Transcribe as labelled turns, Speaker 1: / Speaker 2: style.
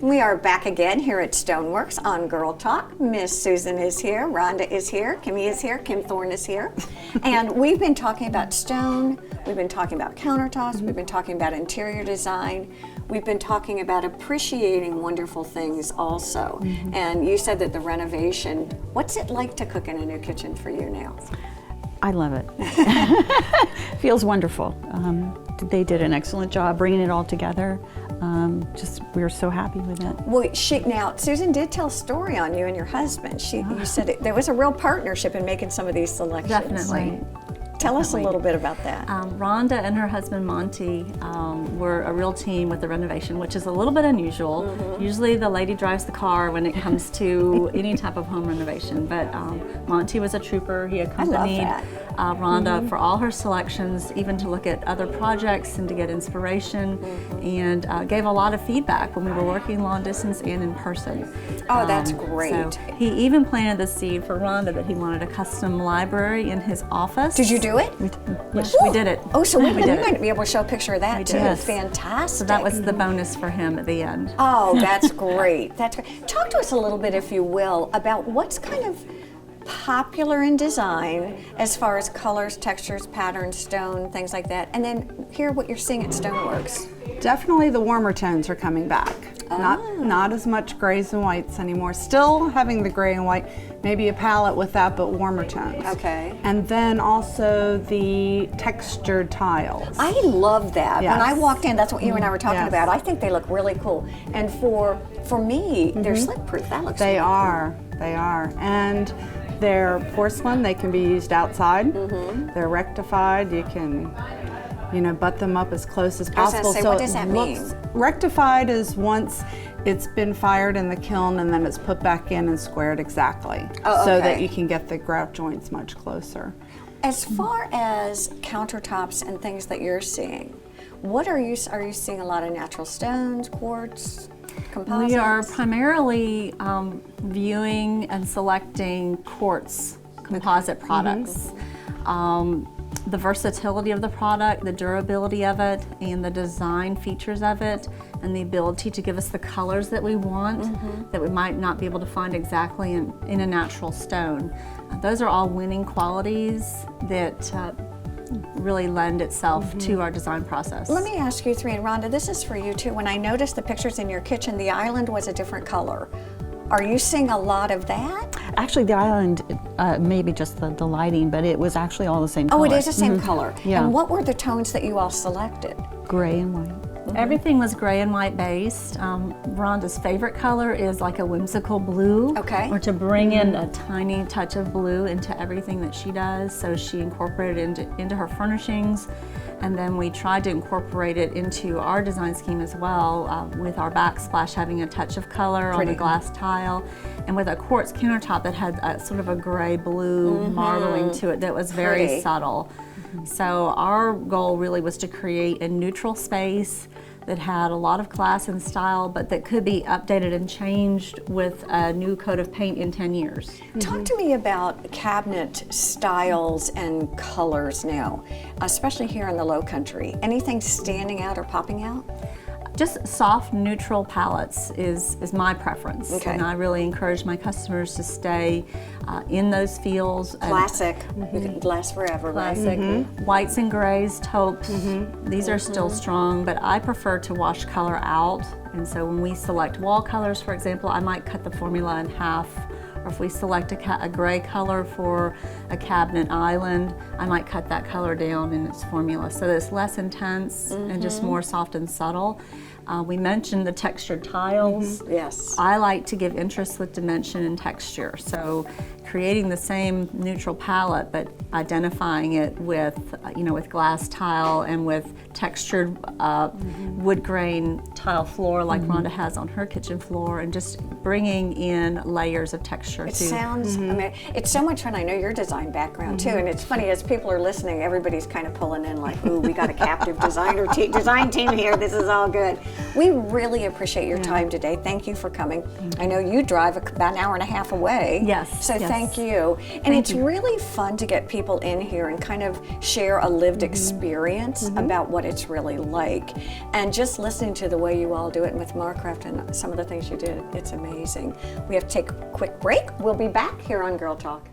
Speaker 1: We are back again here at StoneWorks on Girl Talk. Miss Susan is here, Rhonda is here, Kimmy is here, Kim Thorn is here. And we've been talking about stone, we've been talking about countertops, we've been talking about interior design, we've been talking about appreciating wonderful things also. And you said that the renovation, what's it like to cook in a new kitchen for you now?
Speaker 2: I love it. Feels wonderful. They did an excellent job bringing it all together. We were so happy with it.
Speaker 1: Well, now Susan did tell a story on you and your husband. You said there was a real partnership in making some of these selections.
Speaker 3: Definitely.
Speaker 1: Tell us a little bit about that.
Speaker 3: Rhonda and her husband Monty were a real team with the renovation, which is a little bit unusual. Usually the lady drives the car when it comes to any type of home renovation, but Monty was a trooper. He accompanied Rhonda for all her selections, even to look at other projects and to get inspiration, and gave a lot of feedback when we were working long distance and in person.
Speaker 1: Oh, that's great.
Speaker 3: So he even planted the seed for Rhonda that he wanted a custom library in his office.
Speaker 1: Did you do it?
Speaker 3: Yes, we did it.
Speaker 1: Oh, so we're going to be able to show a picture of that too.
Speaker 3: Yes.
Speaker 1: Fantastic.
Speaker 3: So that was the bonus for him at the end.
Speaker 1: Oh, that's great. That's great. Talk to us a little bit, if you will, about what's kind of popular in design as far as colors, textures, patterns, stone, things like that, and then hear what you're seeing at StoneWorks.
Speaker 4: Definitely the warmer tones are coming back. Not as much grays and whites anymore. Still having the gray and white, maybe a palette with that, but warmer tones.
Speaker 1: Okay.
Speaker 4: And then also the textured tiles.
Speaker 1: I love that.
Speaker 4: Yes.
Speaker 1: When I walked in, that's what you and I were talking about. I think they look really cool. And for me, they're slip proof. That looks
Speaker 4: They
Speaker 1: really
Speaker 4: are. They are. And they're porcelain. They can be used outside. They're rectified. You can, butt them up as close as possible.
Speaker 1: I was gonna say, what does that mean?
Speaker 4: Rectified is once it's been fired in the kiln and then it's put back in and squared exactly, so that you can get the grout joints much closer.
Speaker 1: As far as countertops and things that you're seeing, what are you seeing? A lot of natural stones, quartz, composites?
Speaker 3: We are primarily viewing and selecting quartz composite products. The versatility of the product, the durability of it, and the design features of it, and the ability to give us the colors that we want that we might not be able to find exactly in a natural stone. Those are all winning qualities that really lend itself to our design process.
Speaker 1: Let me ask you three, and Rhonda, this is for you too. When I noticed the pictures in your kitchen, the island was a different color. Are you seeing a lot of that?
Speaker 2: Actually, the island, maybe just the lighting, but it was actually all the same color.
Speaker 1: Oh, it is the same color.
Speaker 2: Yeah.
Speaker 1: And what were the tones that you all selected?
Speaker 2: Gray and white.
Speaker 3: Everything was gray and white based. Rhonda's favorite color is like a whimsical blue.
Speaker 1: Okay.
Speaker 3: Or to bring in a tiny touch of blue into everything that she does. So she incorporated it into her furnishings. And then we tried to incorporate it into our design scheme as well, with our backsplash having a touch of color on the glass tile, and with a quartz countertop that had a, sort of a gray-blue marbling to it that was very subtle. So our goal really was to create a neutral space that had a lot of class and style, but that could be updated and changed with a new coat of paint in 10 years.
Speaker 1: Talk to me about cabinet styles and colors now, especially here in the Low Country. Anything standing out or popping out?
Speaker 3: Just soft, neutral palettes is my preference.
Speaker 1: Okay.
Speaker 3: And I really encourage my customers to stay in those feels.
Speaker 1: Classic. You can last forever,
Speaker 3: Classic. Whites and grays, taupes. These are still strong, but I prefer to wash color out. And so when we select wall colors, for example, I might cut the formula in half. Or if we select a gray color for a cabinet island, I might cut that color down in its formula so that it's less intense and just more soft and subtle. We mentioned the textured tiles.
Speaker 1: Yes.
Speaker 3: I like to give interest with dimension and texture. So creating the same neutral palette, but identifying it with, with glass tile and with textured wood grain tile floor like Rhonda has on her kitchen floor, and just bringing in layers of texture.
Speaker 1: It sounds, I mean, it's so much fun. I know your design background too, and it's funny as people are listening, everybody's kind of pulling in like, ooh, we got a captive design team here. This is all good. We really appreciate your time today. Thank you for coming. I know you drive about an hour and a half away.
Speaker 3: Yes.
Speaker 1: So
Speaker 3: yes.
Speaker 1: thank you. And it's really fun to get people in here and kind of share a lived experience about what it's really like. And just listening to the way you all do it with Marcraft and some of the things you did, it's amazing. We have to take a quick break. We'll be back here on Girl Talk.